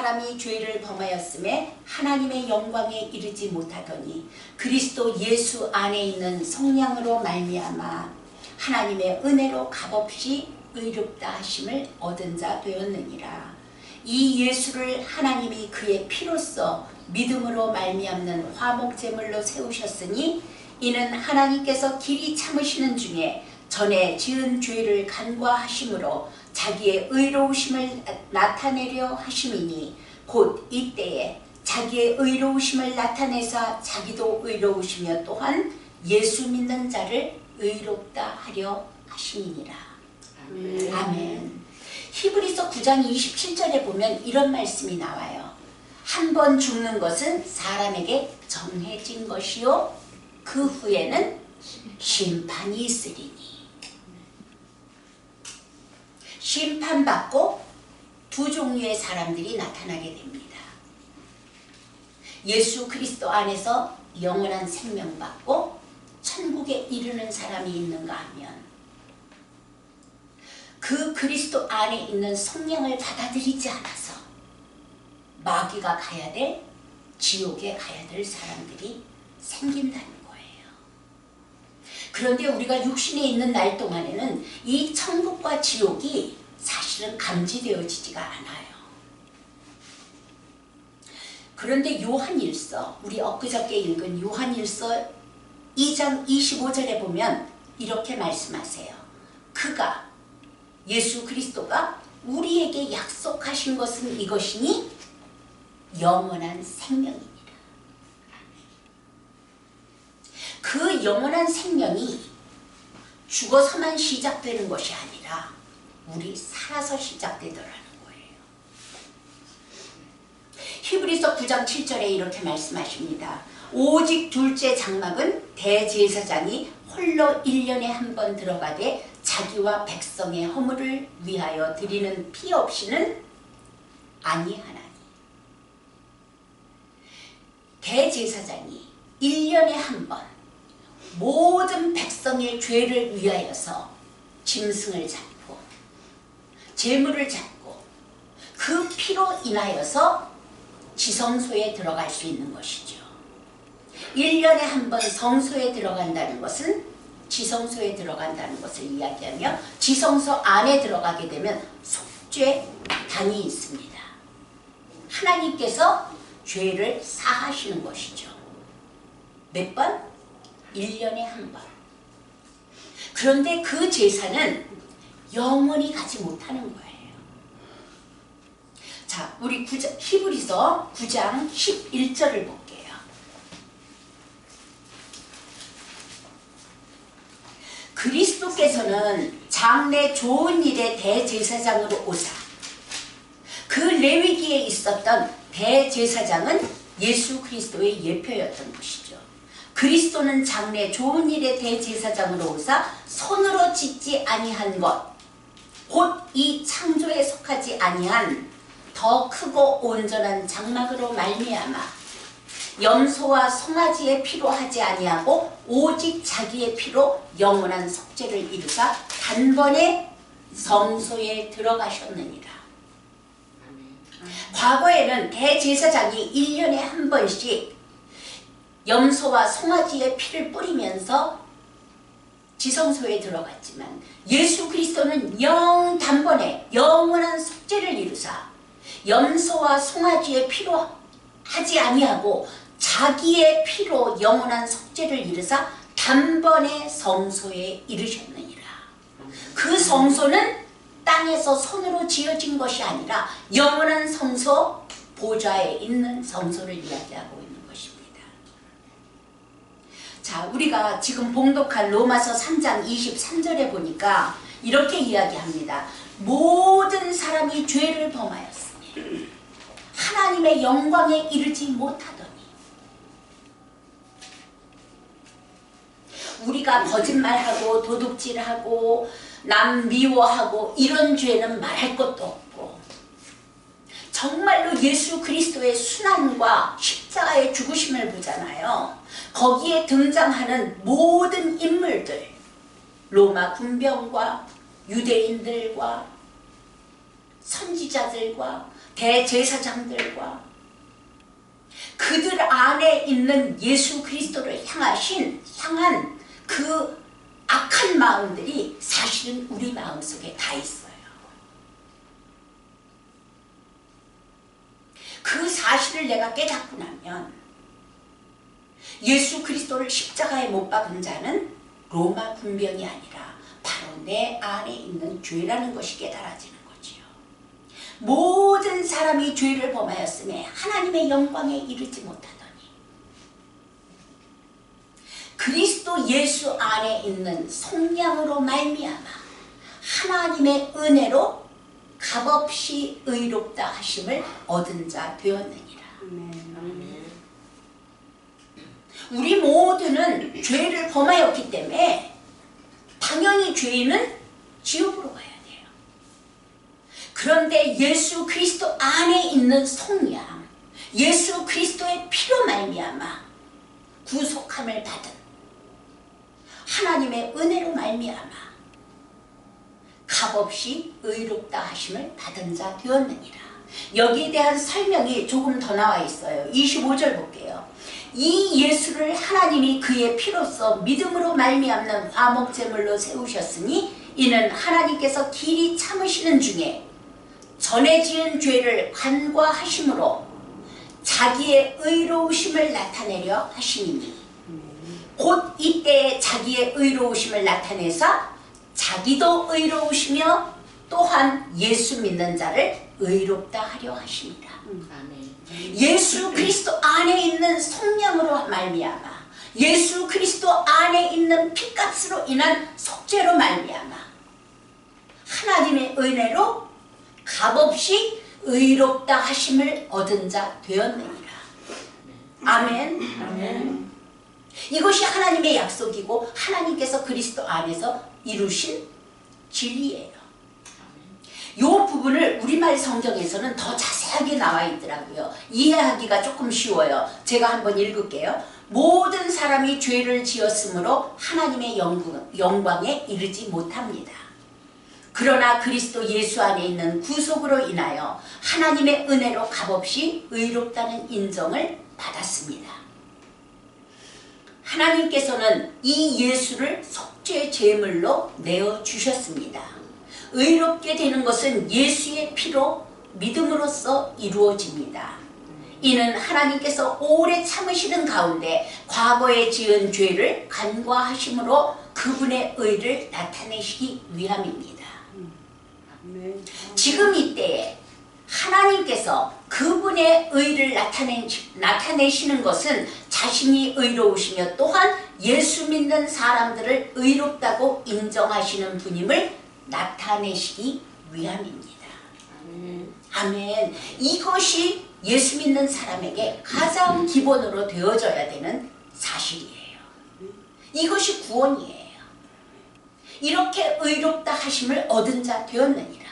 사람이 죄를 범하였음에 하나님의 영광에 이르지 못하더니 그리스도 예수 안에 있는 성령으로 말미암아 하나님의 은혜로 값없이 의롭다 하심을 얻은 자 되었느니라. 이 예수를 하나님이 그의 피로써 믿음으로 말미암는 화목제물로 세우셨으니 이는 하나님께서 길이 참으시는 중에 전에 지은 죄를 간과하심으로 자기의 의로우심을 나타내려 하심이니 곧 이때에 자기의 의로우심을 나타내사 자기도 의로우시며 또한 예수 믿는 자를 의롭다 하려 하심이니라. 아멘. 아멘. 히브리서 9장 27절에 보면 이런 말씀이 나와요. 한 번 죽는 것은 사람에게 정해진 것이요 그 후에는 심판이 있으리니. 심판받고 두 종류의 사람들이 나타나게 됩니다. 예수 그리스도 안에서 영원한 생명받고 천국에 이르는 사람이 있는가 하면 그 그리스도 안에 있는 성령을 받아들이지 않아서 마귀가 가야 될 지옥에 가야 될 사람들이 생긴다는 거예요. 그런데 우리가 육신에 있는 날 동안에는 이 천국과 지옥이 사실은 감지되어지지가 않아요. 그런데 요한일서, 우리 엊그저께 읽은 요한일서 2장 25절에 보면 이렇게 말씀하세요. 그가, 예수 그리스도가 우리에게 약속하신 것은 이것이니 영원한 생명입니다. 그 영원한 생명이 죽어서만 시작되는 것이 아니라 우리 살아서 시작되더라는 거예요. 히브리서 9장 7절에 이렇게 말씀하십니다. 오직 둘째 장막은 대제사장이 홀로 1년에 한 번 들어가되 자기와 백성의 허물을 위하여 드리는 피 없이는 아니하나니. 대제사장이 1년에 한 번 모든 백성의 죄를 위하여서 짐승을 잡고 제물을 잡고 그 피로 인하여서 지성소에 들어갈 수 있는 것이죠. 1년에 한 번 성소에 들어간다는 것은 지성소에 들어간다는 것을 이야기하며 지성소 안에 들어가게 되면 속죄단이 있습니다. 하나님께서 죄를 사하시는 것이죠. 몇 번? 1년에 한 번. 그런데 그 제사는 영원히 가지 못하는 거예요. 자, 우리 히브리서 9장 11절을 볼게요. 그리스도께서는 장래 좋은 일의 대제사장으로 오사 그 레위기에 있었던 대제사장은 예수 그리스도의 예표였던 것이죠. 그리스도는 장래 좋은 일의 대제사장으로 오사 손으로 짓지 아니한 것 곧 이 창조에 속하지 아니한 더 크고 온전한 장막으로 말미암아 염소와 송아지의 피로 하지 아니하고 오직 자기의 피로 영원한 속죄를 이루사 단번에 성소에 들어가셨느니라. 과거에는 대제사장이 1년에 한 번씩 염소와 송아지의 피를 뿌리면서 지성소에 들어갔지만 예수 그리스도는 단번에 영원한 속죄를 이루사 염소와 송아지의 피로 하지 아니하고 자기의 피로 영원한 속죄를 이루사 단번에 성소에 이르셨느니라. 그 성소는 땅에서 손으로 지어진 것이 아니라 영원한 성소, 보좌에 있는 성소를 이야기하고 있는 것입니다. 자, 우리가 지금 봉독한 로마서 3장 23절에 보니까 이렇게 이야기합니다. 모든 사람이 죄를 범하였으니 하나님의 영광에 이르지 못하더니. 우리가 거짓말하고 도둑질하고 남 미워하고 이런 죄는 말할 것도 없고 정말로 예수 그리스도의 순환과 십자가의 죽으심을 보잖아요. 거기에 등장하는 모든 인물들, 로마 군병과 유대인들과 선지자들과 대제사장들과 그들 안에 있는 예수 그리스도를 향한 그 악한 마음들이 사실은 우리 마음속에 다 있어요. 그 사실을 내가 깨닫고 나면 예수 그리스도를 십자가에 못 박은 자는 로마 군병이 아니라 바로 내 안에 있는 죄라는 것이 깨달아지는 거지요. 모든 사람이 죄를 범하였으며 하나님의 영광에 이르지 못하더니 그리스도 예수 안에 있는 속량으로 말미암아 하나님의 은혜로 값없이 의롭다 하심을 얻은 자 되었느니라. 우리 모두는 죄를 범하였기 때문에 당연히 죄인은 지옥으로 가야 돼요. 그런데 예수 그리스도 안에 있는 속량, 예수 그리스도의 피로 말미암아 구속함을 받은 하나님의 은혜로 말미암아 값없이 의롭다 하심을 받은 자 되었느니라. 여기에 대한 설명이 조금 더 나와 있어요. 25절 볼게요. 이 예수를 하나님이 그의 피로써 믿음으로 말미암는 화목제물로 세우셨으니 이는 하나님께서 길이 참으시는 중에 전에 지은 죄를 간과하심으로 자기의 의로우심을 나타내려 하시니 곧 이때에 자기의 의로우심을 나타내사 자기도 의로우시며 또한 예수 믿는 자를 의롭다 하려 하십니다. 예수 그리스도 안에 있는 속량으로 말미암아 예수 그리스도 안에 있는 피값으로 인한 속죄로 말미암아 하나님의 은혜로 값없이 의롭다 하심을 얻은 자 되었느니라. 아멘. 아멘. 이것이 하나님의 약속이고 하나님께서 그리스도 안에서 이루신 진리예요. 이 부분을 우리말 성경에서는 더 자세하게 나와 있더라고요. 이해하기가 조금 쉬워요. 제가 한번 읽을게요. 모든 사람이 죄를 지었으므로 하나님의 영광에 이르지 못합니다. 그러나 그리스도 예수 안에 있는 구속으로 인하여 하나님의 은혜로 값없이 의롭다는 인정을 받았습니다. 하나님께서는 이 예수를 속죄 제물로 내어주셨습니다. 의롭게 되는 것은 예수의 피로 믿음으로써 이루어집니다. 이는 하나님께서 오래 참으시는 가운데 과거에 지은 죄를 간과하심으로 그분의 의를 나타내시기 위함입니다. 지금 이때에 하나님께서 그분의 의를 나타내시는 것은 자신이 의로우시며 또한 예수 믿는 사람들을 의롭다고 인정하시는 분임을 나타내시기 위함입니다. 아멘. 이것이 예수 믿는 사람에게 가장 기본으로 되어져야 되는 사실이에요. 이것이 구원이에요. 이렇게 의롭다 하심을 얻은 자 되었느니라.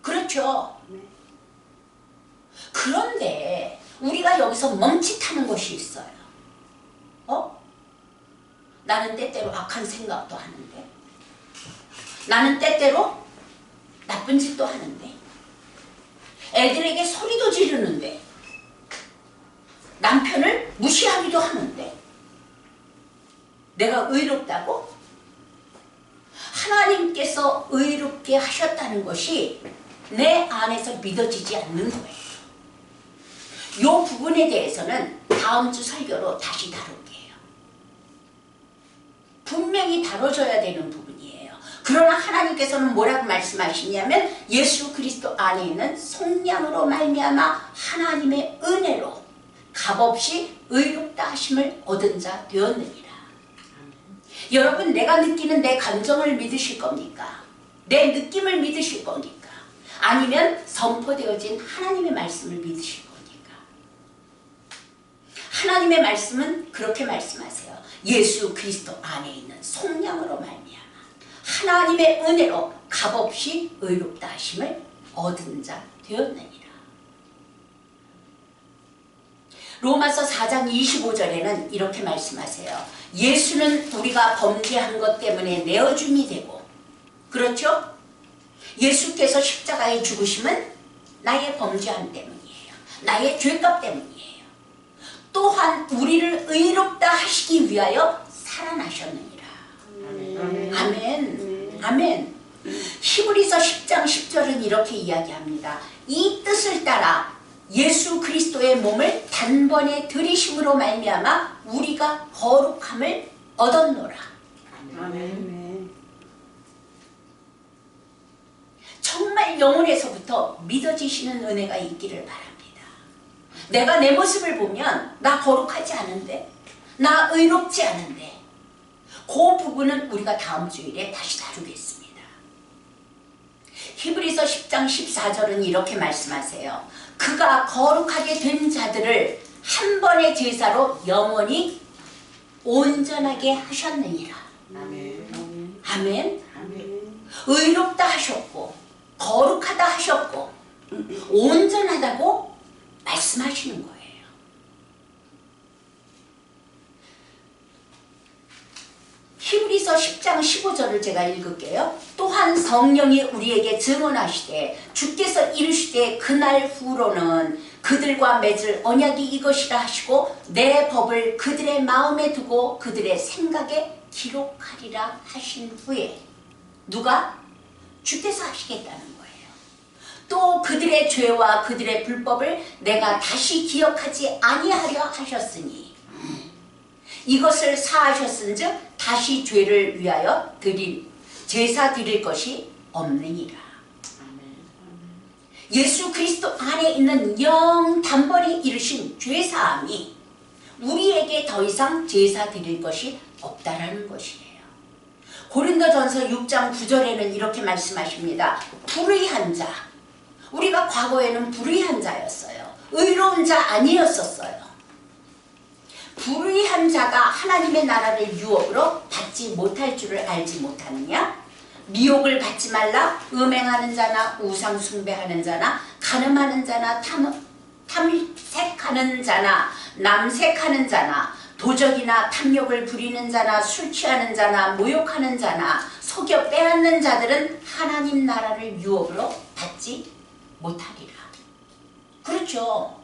그렇죠. 그런데 우리가 여기서 멈칫하는 것이 있어요. 나는 때때로 악한 생각도 하는데, 나는 때때로 나쁜 짓도 하는데, 애들에게 소리도 지르는데, 남편을 무시하기도 하는데, 내가 의롭다고? 하나님께서 의롭게 하셨다는 것이 내 안에서 믿어지지 않는 거예요. 이 부분에 대해서는 다음 주 설교로 다시 다룰게요. 분명히 다뤄져야 되는 부분이에요. 그러나 하나님께서는 뭐라고 말씀하시냐면 예수 그리스도 안에 있는 속량으로 말미암아 하나님의 은혜로 값없이 의롭다 하심을 얻은 자 되었느니라. 여러분, 내가 느끼는 내 감정을 믿으실 겁니까? 내 느낌을 믿으실 겁니까? 아니면 선포되어진 하나님의 말씀을 믿으실 겁니까? 하나님의 말씀은 그렇게 말씀하세요. 예수 그리스도 안에 있는 속량으로 말미암아 하나님의 은혜로 값없이 의롭다 하심을 얻은 자 되었느니라. 로마서 4장 25절에는 이렇게 말씀하세요. 예수는 우리가 범죄한 것 때문에 내어줌이 되고, 그렇죠? 예수께서 십자가에 죽으심은 나의 범죄함 때문이에요. 나의 죄값 때문이에요. 또한 우리를 의롭다 하시기 위하여 살아나셨느니라. 아멘. 아멘. 히브리서 10장 10절은 이렇게 이야기합니다. 이 뜻을 따라 예수 그리스도의 몸을 단번에 들이심으로 말미암아 우리가 거룩함을 얻었노라. 아멘. 정말 영혼에서부터 믿어지시는 은혜가 있기를 바랍니다. 내가 내 모습을 보면 나 거룩하지 않은데, 나 의롭지 않은데, 그 부분은 우리가 다음 주일에 다시 다루겠습니다. 히브리서 10장 14절은 이렇게 말씀하세요. 그가 거룩하게 된 자들을 한 번의 제사로 영원히 온전하게 하셨느니라. 아멘. 아멘. 아멘. 의롭다 하셨고 거룩하다 하셨고 온전하다고 말씀하시는 거예요. 히브리서 10장 15절을 제가 읽을게요. 또한 성령이 우리에게 증언하시되 주께서 이르시되 그날 후로는 그들과 맺을 언약이 이것이라 하시고 내 법을 그들의 마음에 두고 그들의 생각에 기록하리라 하신 후에 누가? 주께서 하시겠다는 거예요. 또 그들의 죄와 그들의 불법을 내가 다시 기억하지 아니하려 하셨으니 이것을 사하셨은즉 다시 죄를 위하여 제사 드릴 것이 없느니라. 예수 그리스도 안에 있는 영 단번에 이르신 죄사함이 우리에게 더 이상 제사 드릴 것이 없다라는 것이에요. 고린도전서 6장 9절에는 이렇게 말씀하십니다. 불의한 자, 우리가 과거에는 불의한 자였어요. 의로운 자 아니었었어요. 불의한 자가 하나님의 나라를 유업으로 받지 못할 줄을 알지 못하느냐? 미혹을 받지 말라. 음행하는 자나 우상 숭배하는 자나 간음하는 자나 탐색하는 자나 남색하는 자나 도적이나 탐욕을 부리는 자나 술 취하는 자나 모욕하는 자나 속여 빼앗는 자들은 하나님 나라를 유업으로 받지 못하리라. 그렇죠.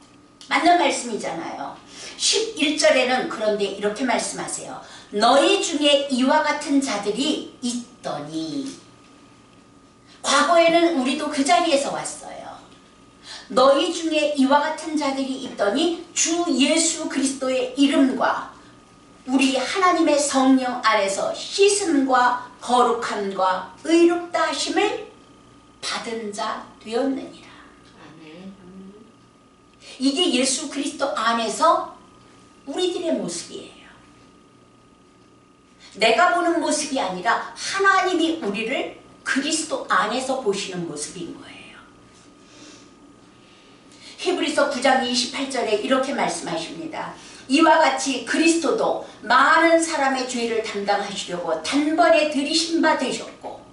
맞는 말씀이잖아요. 11절에는 그런데 이렇게 말씀하세요. 너희 중에 이와 같은 자들이 있더니, 과거에는 우리도 그 자리에서 왔어요. 너희 중에 이와 같은 자들이 있더니 주 예수 그리스도의 이름과 우리 하나님의 성령 안에서 씻음과 거룩함과 의롭다 하심을 받은 자 되었느니라. 이게 예수 그리스도 안에서 우리들의 모습이에요. 내가 보는 모습이 아니라 하나님이 우리를 그리스도 안에서 보시는 모습인 거예요. 히브리서 9장 28절에 이렇게 말씀하십니다. 이와 같이 그리스도도 많은 사람의 죄를 담당하시려고 단번에 들이신 바 되셨고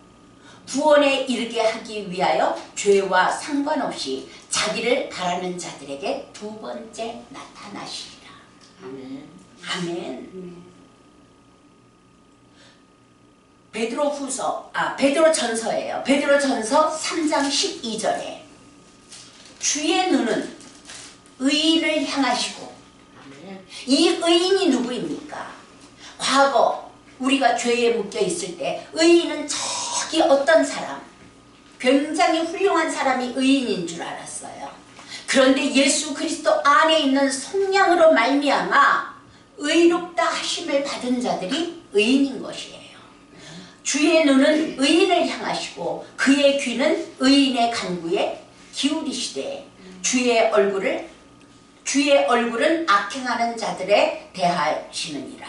구원에 이르게 하기 위하여 죄와 상관없이 자기를 바라는 자들에게 두 번째 나타나시리라. 아멘. 아멘. 베드로전서예요. 베드로전서 3장 12절에 주의 눈은 의인을 향하시고, 이 의인이 누구입니까? 과거 우리가 죄에 묶여 있을 때 의인은 저기 어떤 사람, 굉장히 훌륭한 사람이 의인인 줄 알았어요. 그런데 예수 그리스도 안에 있는 성령으로 말미암아 의롭다 하심을 받은 자들이 의인인 것이에요. 주의 눈은 의인을 향하시고 그의 귀는 의인의 간구에 기울이시되 주의 얼굴은 악행하는 자들에 대하시느니라.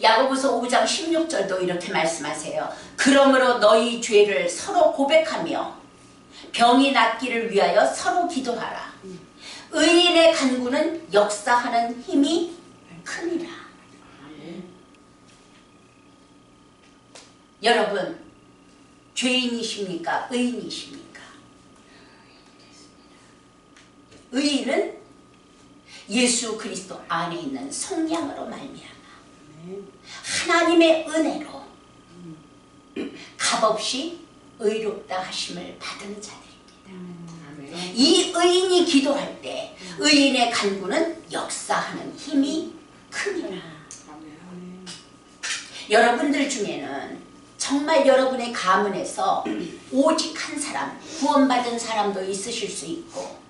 야고보서 5장 16절도 이렇게 말씀하세요. 그러므로 너희 죄를 서로 고백하며 병이 낫기를 위하여 서로 기도하라. 의인의 간구는 역사하는 힘이 크니라. 여러분, 죄인이십니까? 의인이십니까? 의인은 예수 그리스도 안에 있는 성령으로 말미암아 하나님의 은혜로 값없이 의롭다 하심을 받은 자들입니다. 아멘. 이 의인이 기도할 때 의인의 간구는 역사하는 힘이 큽니다. 아멘. 여러분들 중에는 정말 여러분의 가문에서 오직 한 사람, 구원받은 사람도 있으실 수 있고,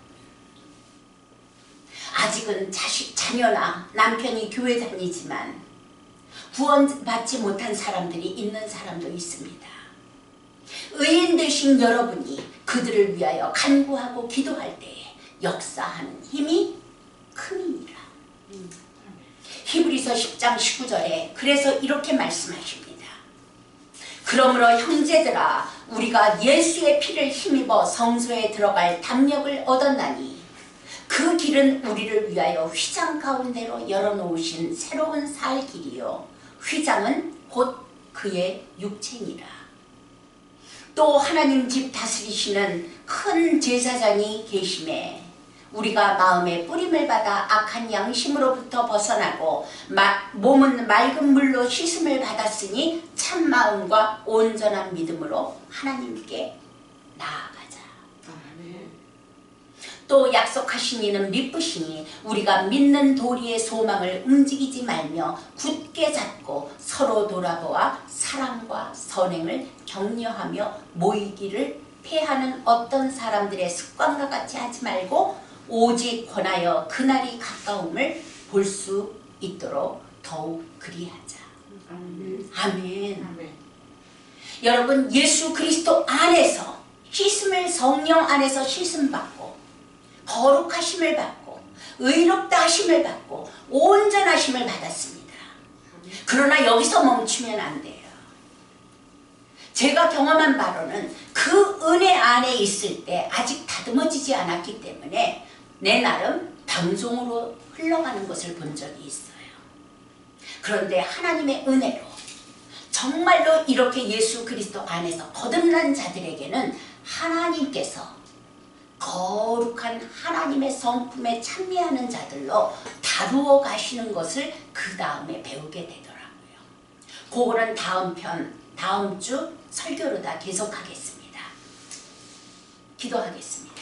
아직은 자녀나 남편이 교회 다니지만 구원받지 못한 사람들이 있는 사람도 있습니다. 의인 되신 여러분이 그들을 위하여 간구하고 기도할 때에 역사하는 힘이 큼이니라. 히브리서 10장 19절에 그래서 이렇게 말씀하십니다. 그러므로 형제들아, 우리가 예수의 피를 힘입어 성소에 들어갈 담력을 얻었나니 그 길은 우리를 위하여 휘장 가운데로 열어놓으신 새로운 살 길이요 휘장은 곧 그의 육체니라. 또 하나님 집 다스리시는 큰 제사장이 계심에 우리가 마음의 뿌림을 받아 악한 양심으로부터 벗어나고 몸은 맑은 물로 씻음을 받았으니 참 마음과 온전한 믿음으로 하나님께 나아가자. 아멘. 또 약속하신 이는 미쁘시니 우리가 믿는 도리의 소망을 움직이지 말며 굳게 잡고 서로 돌아보아 사랑과 선행을 격려하며 모이기를 패하는 어떤 사람들의 습관과 같이 하지 말고 오직 권하여 그날이 가까움을 볼 수 있도록 더욱 그리하자. 아멘. 아멘. 아멘. 여러분, 예수 그리스도 안에서 씻음을, 성령 안에서 씻음 받고 거룩하심을 받고 의롭다 하심을 받고 온전하심을 받았습니다. 그러나 여기서 멈추면 안 돼요. 제가 경험한 바로는 그 은혜 안에 있을 때 아직 다듬어지지 않았기 때문에 내 나름 방종으로 흘러가는 것을 본 적이 있어요. 그런데 하나님의 은혜로 정말로 이렇게 예수 그리스도 안에서 거듭난 자들에게는 하나님께서 거룩한 하나님의 성품에 참여하는 자들로 다루어 가시는 것을 그 다음에 배우게 되더라고요. 그거는 다음 주 설교로 다 계속하겠습니다. 기도하겠습니다.